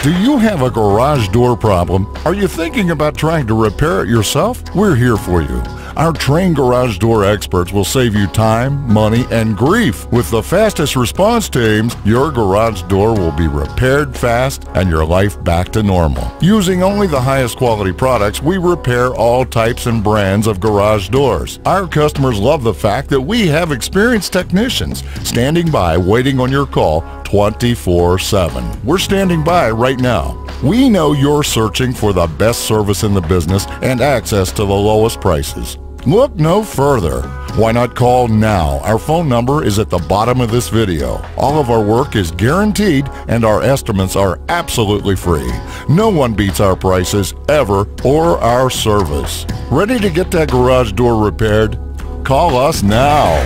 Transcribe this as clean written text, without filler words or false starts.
Do you have a garage door problem? Are you thinking about trying to repair it yourself? We're here for you. Our trained garage door experts will save you time, money, and grief. With the fastest response teams, your garage door will be repaired fast and your life back to normal. Using only the highest quality products, we repair all types and brands of garage doors. Our customers love the fact that we have experienced technicians standing by waiting on your call 24/7. We're standing by right now. We know you're searching for the best service in the business and access to the lowest prices. Look no further. Why not call now? Our phone number is at the bottom of this video. All of our work is guaranteed and our estimates are absolutely free. No one beats our prices ever or our service. Ready to get that garage door repaired? Call us now.